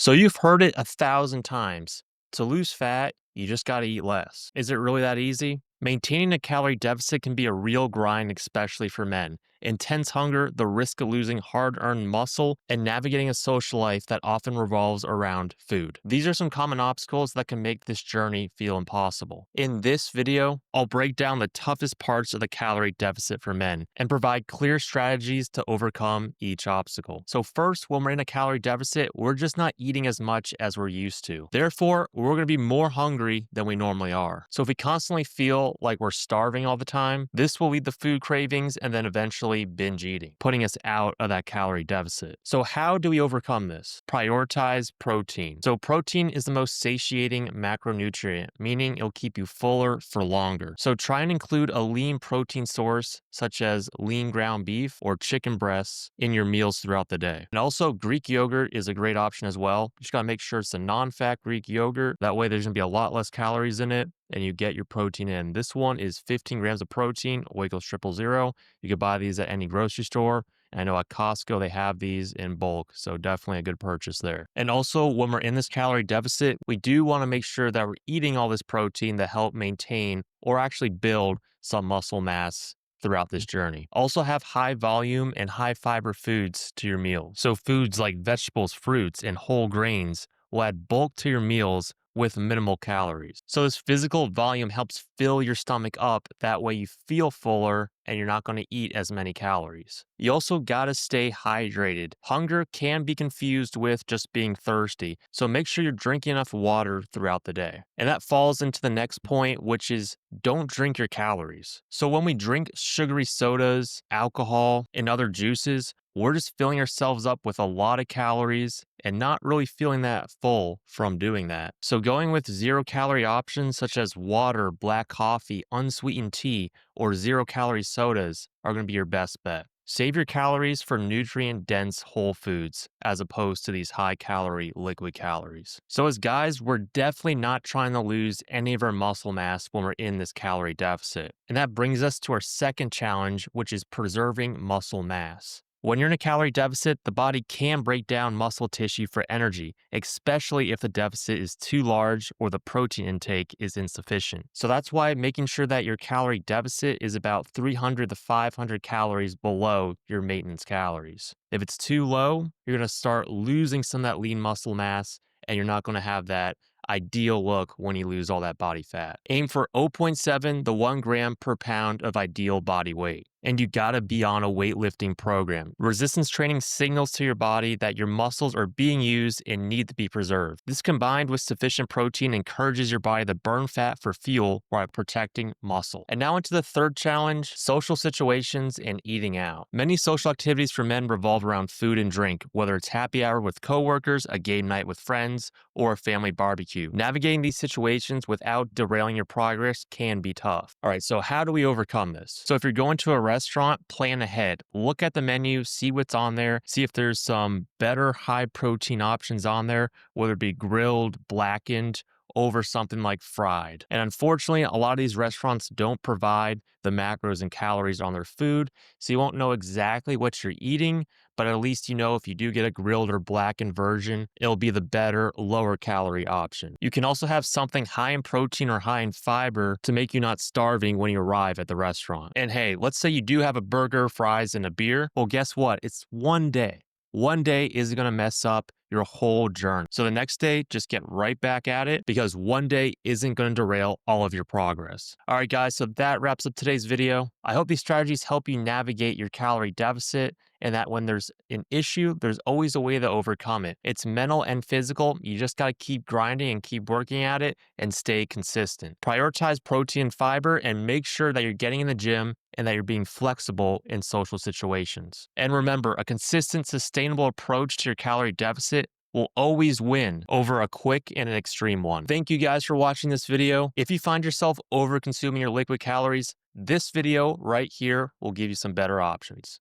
So you've heard it 1,000 times. To lose fat, you just got to eat less. Is it really that easy? Maintaining a calorie deficit can be a real grind, especially for men. Intense hunger, the risk of losing hard earned muscle, and navigating a social life that often revolves around food. These are some common obstacles that can make this journey feel impossible. In this video, I'll break down the toughest parts of the calorie deficit for men and provide clear strategies to overcome each obstacle. So, first, when we're in a calorie deficit, we're just not eating as much as we're used to. Therefore, we're going to be more hungry than we normally are. So, if we constantly feel like we're starving all the time, this will lead to food cravings and then eventually binge eating, putting us out of that calorie deficit. So how do we overcome this? Prioritize protein. So protein is the most satiating macronutrient, meaning it'll keep you fuller for longer. So try and include a lean protein source, such as lean ground beef or chicken breasts, in your meals throughout the day. And also Greek yogurt is a great option as well. You just gotta make sure it's a non-fat Greek yogurt. That way there's gonna be a lot less calories in it and you get your protein in. This one is 15 grams of protein, Oikos 000. You can buy these at any grocery store. And I know at Costco, they have these in bulk. So definitely a good purchase there. And also when we're in this calorie deficit, we do want to make sure that we're eating all this protein to help maintain or actually build some muscle mass throughout this journey. Also have high volume and high fiber foods to your meal. So foods like vegetables, fruits, and whole grains will add bulk to your meals with minimal calories. So this physical volume helps fill your stomach up. That way you feel fuller and you're not going to eat as many calories. You also got to stay hydrated. Hunger can be confused with just being thirsty. So make sure you're drinking enough water throughout the day. And that falls into the next point, which is don't drink your calories. So when we drink sugary sodas, alcohol, and other juices, we're just filling ourselves up with a lot of calories and not really feeling that full from doing that. So going with 0-calorie options such as water, black coffee, unsweetened tea, or 0-calorie sodas are going to be your best bet. Save your calories for nutrient-dense whole foods as opposed to these high-calorie liquid calories. So as guys, we're definitely not trying to lose any of our muscle mass when we're in this calorie deficit. And that brings us to our second challenge, which is preserving muscle mass. When you're in a calorie deficit, the body can break down muscle tissue for energy, especially if the deficit is too large or the protein intake is insufficient. So that's why making sure that your calorie deficit is about 300 to 500 calories below your maintenance calories. If it's too low, you're going to start losing some of that lean muscle mass and you're not going to have that ideal look when you lose all that body fat. Aim for 0.7 to 1 gram per pound of ideal body weight. And you gotta be on a weightlifting program. Resistance training signals to your body that your muscles are being used and need to be preserved. This combined with sufficient protein encourages your body to burn fat for fuel while protecting muscle. And now into the third challenge, social situations and eating out. Many social activities for men revolve around food and drink, whether it's happy hour with coworkers, a game night with friends, or a family barbecue. Navigating these situations without derailing your progress can be tough. All right, so how do we overcome this? So if you're going to a restaurant, plan ahead. Look at the menu, see what's on there, see if there's some better high protein options on there, whether it be grilled, blackened, over something like fried. And unfortunately, a lot of these restaurants don't provide the macros and calories on their food, so you won't know exactly what you're eating, but at least you know if you do get a grilled or blackened version, it'll be the better, lower calorie option. You can also have something high in protein or high in fiber to make you not starving when you arrive at the restaurant. And hey, let's say you do have a burger, fries, and a beer. Well, guess what? It's one day. One day isn't going to mess up your whole journey. So the next day, just get right back at it because one day isn't going to derail all of your progress. All right, guys, so that wraps up today's video. I hope these strategies help you navigate your calorie deficit and that when there's an issue, there's always a way to overcome it. It's mental and physical. You just got to keep grinding and keep working at it and stay consistent. Prioritize protein and fiber and make sure that you're getting in the gym and that you're being flexible in social situations. And remember, a consistent, sustainable approach to your calorie deficit will always win over a quick and an extreme one. Thank you guys for watching this video. If you find yourself over consuming your liquid calories, this video right here will give you some better options.